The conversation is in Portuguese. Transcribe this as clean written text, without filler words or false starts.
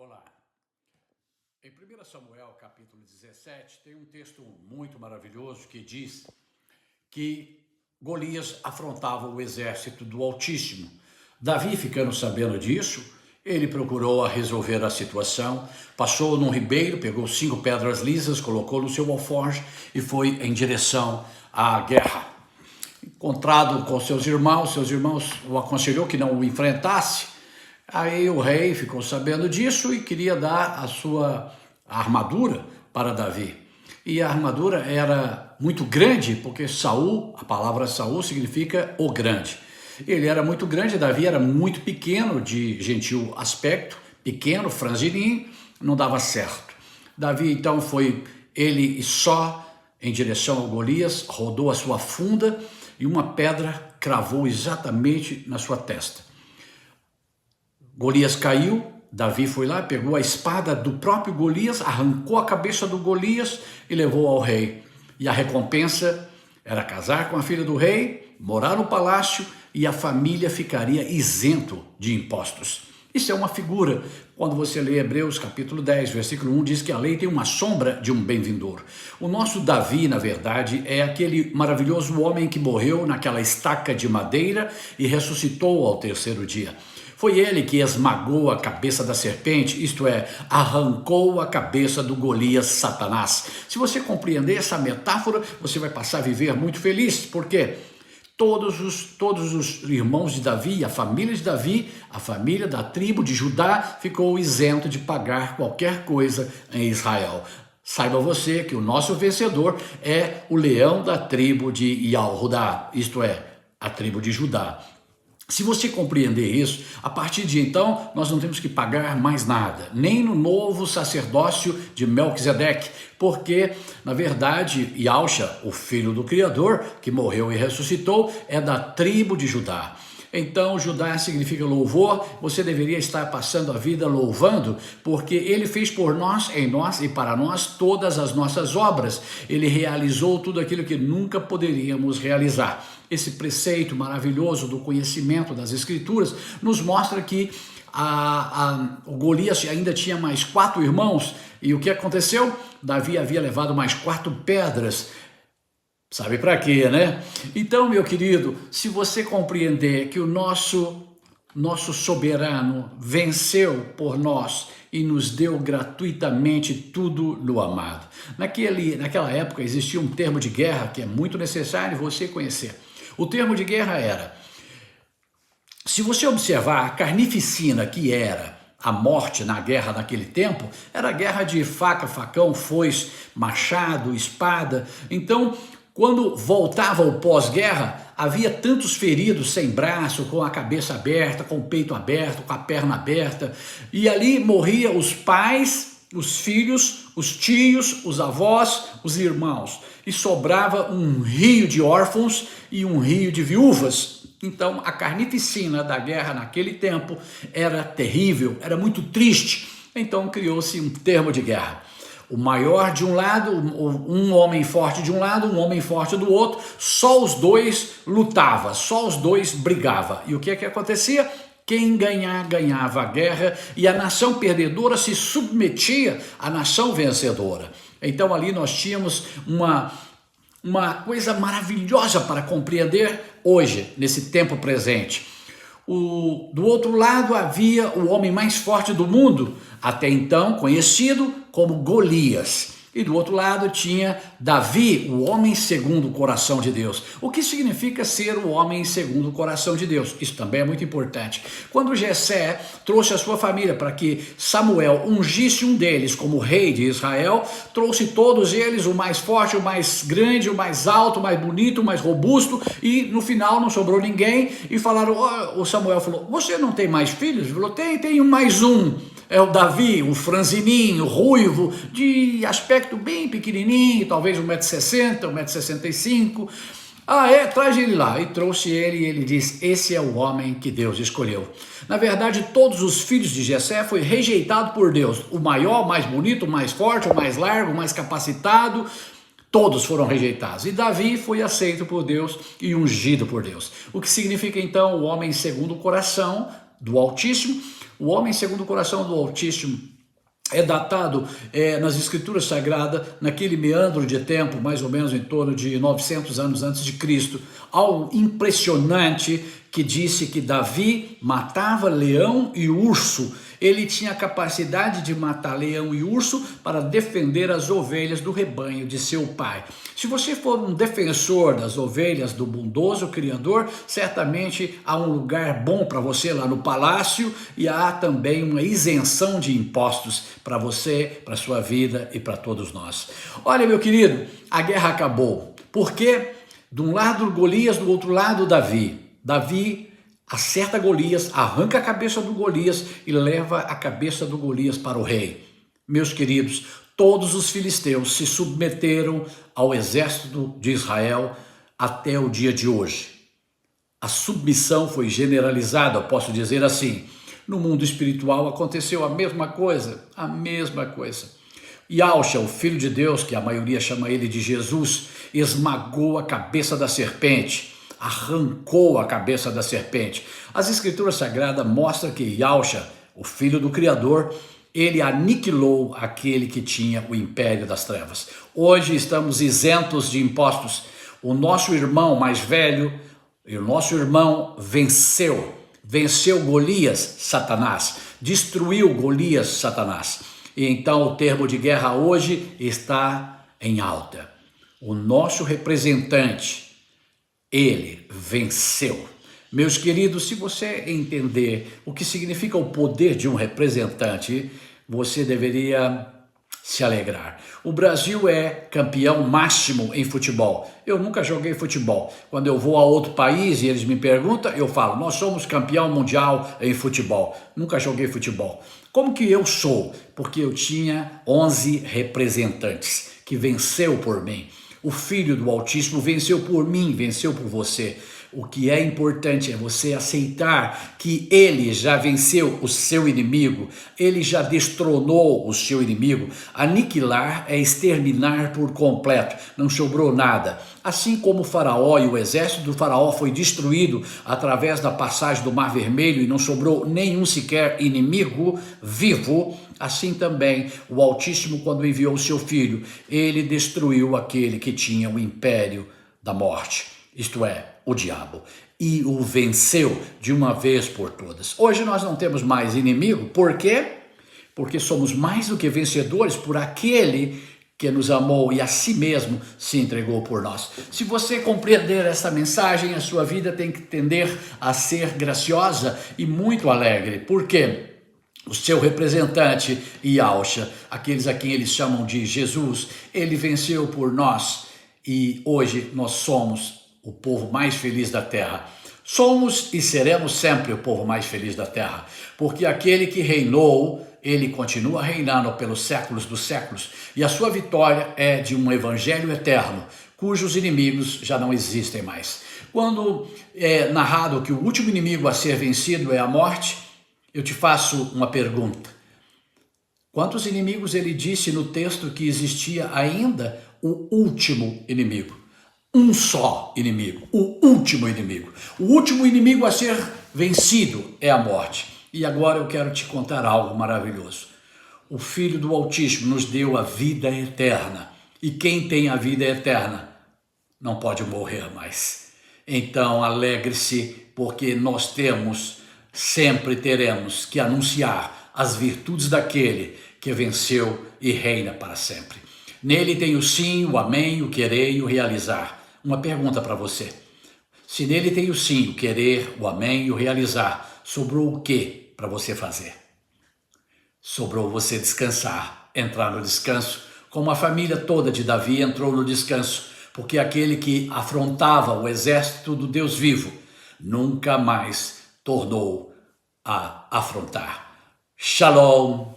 Olá. Em 1 Samuel, capítulo 17, tem um texto muito maravilhoso que diz que Golias afrontava o exército do Altíssimo. Davi, ficando sabendo disso, ele procurou resolver a situação, passou num ribeiro, pegou 5 pedras lisas, colocou no seu alforje e foi em direção à guerra. Encontrado com seus irmãos o aconselhou que não o enfrentasse. Aí o rei ficou sabendo disso e queria dar a sua armadura para Davi. E a armadura era muito grande, porque Saul, a palavra Saul significa o grande. Ele era muito grande, Davi era muito pequeno, de gentil aspecto, pequeno, franzininho, não dava certo. Davi então foi ele só em direção ao Golias, rodou a sua funda e uma pedra cravou exatamente na sua testa. Golias caiu, Davi foi lá, pegou a espada do próprio Golias, arrancou a cabeça do Golias e levou ao rei. E a recompensa era casar com a filha do rei, morar no palácio e a família ficaria isento de impostos. Isso é uma figura. Quando você lê Hebreus capítulo 10, versículo 1, diz que a lei tem uma sombra de um bem-vindouro. O nosso Davi, na verdade, é aquele maravilhoso homem que morreu naquela estaca de madeira e ressuscitou ao 3º dia. Foi ele que esmagou a cabeça da serpente, isto é, arrancou a cabeça do Golias Satanás. Se você compreender essa metáfora, você vai passar a viver muito feliz, porque todos os irmãos de Davi, a família de Davi, a família da tribo de Judá, ficou isento de pagar qualquer coisa em Israel. Saiba você que o nosso vencedor é o leão da tribo de Yahudá, isto é, a tribo de Judá. Se você compreender isso, a partir de então, nós não temos que pagar mais nada, nem no novo sacerdócio de Melquisedeque, porque, na verdade, Yahusha, o filho do Criador, que morreu e ressuscitou, é da tribo de Judá. Então, Judá significa louvor, você deveria estar passando a vida louvando, porque ele fez por nós, em nós e para nós todas as nossas obras. Ele realizou tudo aquilo que nunca poderíamos realizar. Esse preceito maravilhoso do conhecimento das Escrituras nos mostra que o Golias ainda tinha mais 4 irmãos, e o que aconteceu? Davi havia levado mais 4 pedras. Sabe para quê, né? Então, meu querido, se você compreender que o nosso soberano venceu por nós e nos deu gratuitamente tudo no amado. Naquela época existia um termo de guerra que é muito necessário você conhecer. O termo de guerra era, se você observar a carnificina que era a morte na guerra naquele tempo, era guerra de faca, facão, foice, machado, espada. Então, quando voltava o pós-guerra, havia tantos feridos sem braço, com a cabeça aberta, com o peito aberto, com a perna aberta, e ali morria os pais, os filhos, os tios, os avós, os irmãos, e sobrava um rio de órfãos e um rio de viúvas. Então a carnificina da guerra naquele tempo era terrível, era muito triste, então criou-se um termo de guerra. O maior de um lado, um homem forte de um lado, um homem forte do outro, só os dois lutavam, só os dois brigavam. E o que é que acontecia? Quem ganhar, ganhava a guerra, e a nação perdedora se submetia à nação vencedora. Então ali nós tínhamos uma coisa maravilhosa para compreender hoje, nesse tempo presente. Do outro lado havia o homem mais forte do mundo, até então conhecido como Golias. E do outro lado tinha Davi, o homem segundo o coração de Deus. O que significa ser o homem segundo o coração de Deus? Isso também é muito importante. Quando Jessé trouxe a sua família para que Samuel ungisse um deles como rei de Israel, trouxe todos eles, o mais forte, o mais grande, o mais alto, o mais bonito, o mais robusto, e no final não sobrou ninguém, e falaram, o Samuel falou, você não tem mais filhos? Ele falou, tem mais um. É o Davi, um franzininho, ruivo, de aspecto bem pequenininho, talvez 1,60 m, 1,65 m. Traz ele lá. E trouxe ele e ele diz, esse é o homem que Deus escolheu. Na verdade, todos os filhos de Jessé foi rejeitado por Deus. O maior, o mais bonito, o mais forte, o mais largo, o mais capacitado, todos foram rejeitados. E Davi foi aceito por Deus e ungido por Deus. O que significa então o homem segundo o coração do Altíssimo. O homem segundo o coração do Altíssimo é datado nas Escrituras Sagradas, naquele meandro de tempo, mais ou menos em torno de 900 anos antes de Cristo, algo impressionante que disse que Davi matava leão e urso. Ele tinha a capacidade de matar leão e urso para defender as ovelhas do rebanho de seu pai. Se você for um defensor das ovelhas do bondoso Criador, certamente há um lugar bom para você lá no palácio e há também uma isenção de impostos para você, para sua vida e para todos nós. Olha, meu querido, a guerra acabou. Por quê? De um lado Golias, do outro lado Davi. Davi acerta Golias, arranca a cabeça do Golias e leva a cabeça do Golias para o rei. Meus queridos, todos os filisteus se submeteram ao exército de Israel até o dia de hoje. A submissão foi generalizada, eu posso dizer assim. No mundo espiritual aconteceu a mesma coisa, a mesma coisa. Yahushua, o Filho de Deus, que a maioria chama ele de Jesus, esmagou a cabeça da serpente, arrancou a cabeça da serpente. As Escrituras Sagradas mostram que Yahushua, o Filho do Criador, ele aniquilou aquele que tinha o império das trevas. Hoje estamos isentos de impostos. O nosso irmão mais velho, o nosso irmão venceu Golias, Satanás, destruiu Golias, Satanás. E então o termo de guerra hoje está em alta. O nosso representante, ele venceu. Meus queridos, se você entender o que significa o poder de um representante, você deveria se alegrar. O Brasil é campeão máximo em futebol. Eu nunca joguei futebol. Quando eu vou a outro país e eles me perguntam, eu falo, nós somos campeão mundial em futebol. Nunca joguei futebol. Como que eu sou? Porque eu tinha 11 representantes que venceu por mim. O Filho do Altíssimo venceu por mim, venceu por você. O que é importante é você aceitar que ele já venceu o seu inimigo, ele já destronou o seu inimigo. Aniquilar é exterminar por completo, não sobrou nada. Assim como o faraó e o exército do faraó foi destruído através da passagem do Mar Vermelho e não sobrou nenhum sequer inimigo vivo, assim também o Altíssimo, quando enviou o seu Filho, ele destruiu aquele que tinha o império da morte, isto é, o diabo, e o venceu de uma vez por todas. Hoje nós não temos mais inimigo, por quê? Porque somos mais do que vencedores por aquele que nos amou e a si mesmo se entregou por nós. Se você compreender essa mensagem, a sua vida tem que tender a ser graciosa e muito alegre. Por quê? O seu representante, Yahushua, aqueles a quem eles chamam de Jesus, ele venceu por nós e hoje nós somos o povo mais feliz da terra. Somos e seremos sempre o povo mais feliz da terra, porque aquele que reinou, ele continua reinando pelos séculos dos séculos, e a sua vitória é de um evangelho eterno, cujos inimigos já não existem mais. Quando é narrado que o último inimigo a ser vencido é a morte, eu te faço uma pergunta. Quantos inimigos ele disse no texto que existia ainda o último inimigo? Um só inimigo, o último inimigo. O último inimigo a ser vencido é a morte. E agora eu quero te contar algo maravilhoso. O Filho do Altíssimo nos deu a vida eterna. E quem tem a vida eterna não pode morrer mais. Então alegre-se, porque nós sempre teremos que anunciar as virtudes daquele que venceu e reina para sempre. Nele tem o sim, o amém, o querer e o realizar. Uma pergunta para você. Se nele tem o sim, o querer, o amém e o realizar, sobrou o que para você fazer? Sobrou você descansar, entrar no descanso, como a família toda de Davi entrou no descanso, porque aquele que afrontava o exército do Deus vivo nunca mais tornou a afrontar. Shalom.